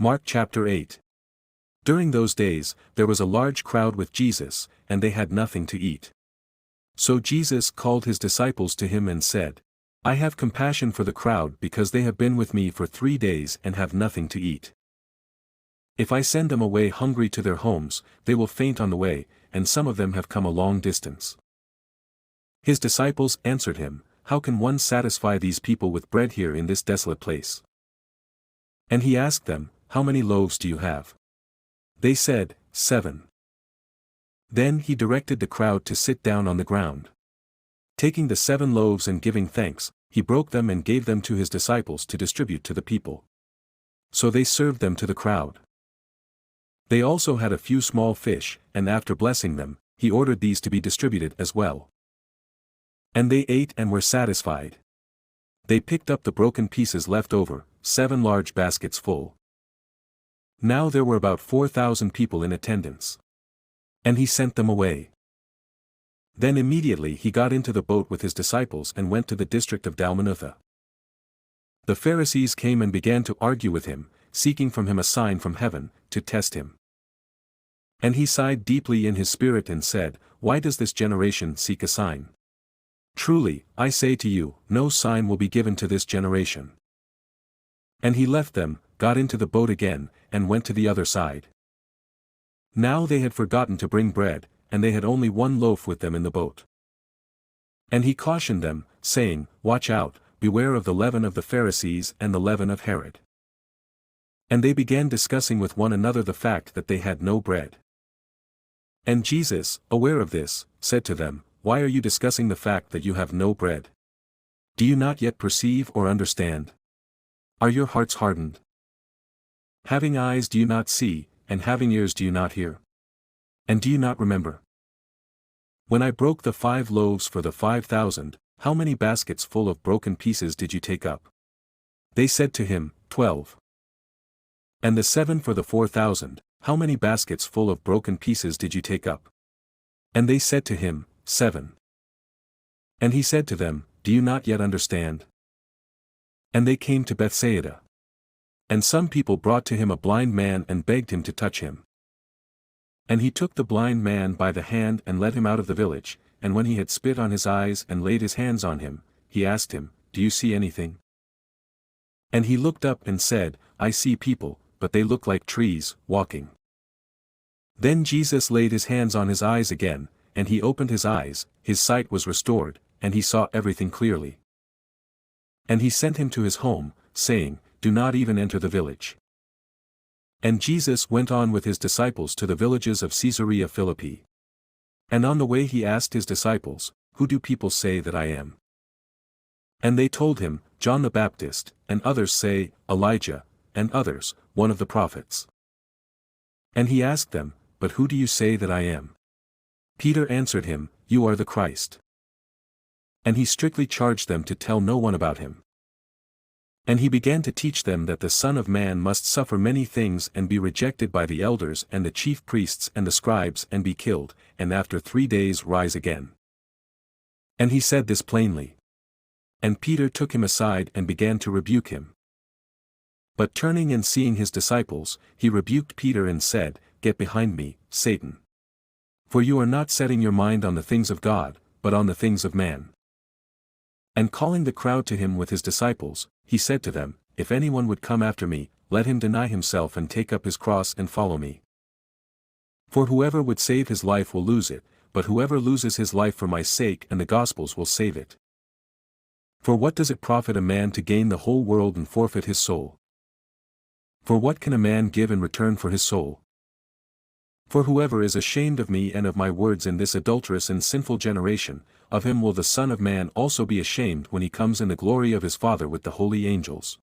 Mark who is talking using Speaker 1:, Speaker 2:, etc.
Speaker 1: Mark chapter 8. During those days, there was a large crowd with Jesus, and they had nothing to eat. So Jesus called his disciples to him and said, I have compassion for the crowd because they have been with me for 3 days and have nothing to eat. If I send them away hungry to their homes, they will faint on the way, and some of them have come a long distance. His disciples answered him, How can one satisfy these people with bread here in this desolate place? And he asked them, How many loaves do you have? They said, 7. Then he directed the crowd to sit down on the ground. Taking the 7 loaves and giving thanks, he broke them and gave them to his disciples to distribute to the people. So they served them to the crowd. They also had a few small fish, and after blessing them, he ordered these to be distributed as well. And they ate and were satisfied. They picked up the broken pieces left over, 7 large baskets full. Now there were about 4,000 people in attendance. And he sent them away. Then immediately he got into the boat with his disciples and went to the district of Dalmanutha. The Pharisees came and began to argue with him, seeking from him a sign from heaven, to test him. And he sighed deeply in his spirit and said, Why does this generation seek a sign? Truly, I say to you, no sign will be given to this generation. And he left them, got into the boat again, and went to the other side. Now they had forgotten to bring bread, and they had only 1 loaf with them in the boat. And he cautioned them, saying, Watch out, beware of the leaven of the Pharisees and the leaven of Herod. And they began discussing with one another the fact that they had no bread. And Jesus, aware of this, said to them, Why are you discussing the fact that you have no bread? Do you not yet perceive or understand? Are your hearts hardened? Having eyes do you not see, and having ears do you not hear? And do you not remember? When I broke the 5 loaves for the 5,000, how many baskets full of broken pieces did you take up? They said to him, 12. And the 7 for the 4,000, how many baskets full of broken pieces did you take up? And they said to him, 7. And he said to them, Do you not yet understand? And they came to Bethsaida. And some people brought to him a blind man and begged him to touch him. And he took the blind man by the hand and led him out of the village, and when he had spit on his eyes and laid his hands on him, he asked him, Do you see anything? And he looked up and said, I see people, but they look like trees, walking. Then Jesus laid his hands on his eyes again, and he opened his eyes, his sight was restored, and he saw everything clearly. And he sent him to his home, saying, Do not even enter the village. And Jesus went on with his disciples to the villages of Caesarea Philippi. And on the way he asked his disciples, Who do people say that I am? And they told him, John the Baptist, and others say, Elijah, and others, one of the prophets. And he asked them, But who do you say that I am? Peter answered him, You are the Christ. And he strictly charged them to tell no one about him. And he began to teach them that the Son of Man must suffer many things and be rejected by the elders and the chief priests and the scribes and be killed, and after 3 days rise again. And he said this plainly. And Peter took him aside and began to rebuke him. But turning and seeing his disciples, he rebuked Peter and said, Get behind me, Satan. For you are not setting your mind on the things of God, but on the things of man. And calling the crowd to him with his disciples, he said to them, If anyone would come after me, let him deny himself and take up his cross and follow me. For whoever would save his life will lose it, but whoever loses his life for my sake and the gospel's will save it. For what does it profit a man to gain the whole world and forfeit his soul? For what can a man give in return for his soul? For whoever is ashamed of me and of my words in this adulterous and sinful generation, of him will the Son of Man also be ashamed when he comes in the glory of his Father with the holy angels.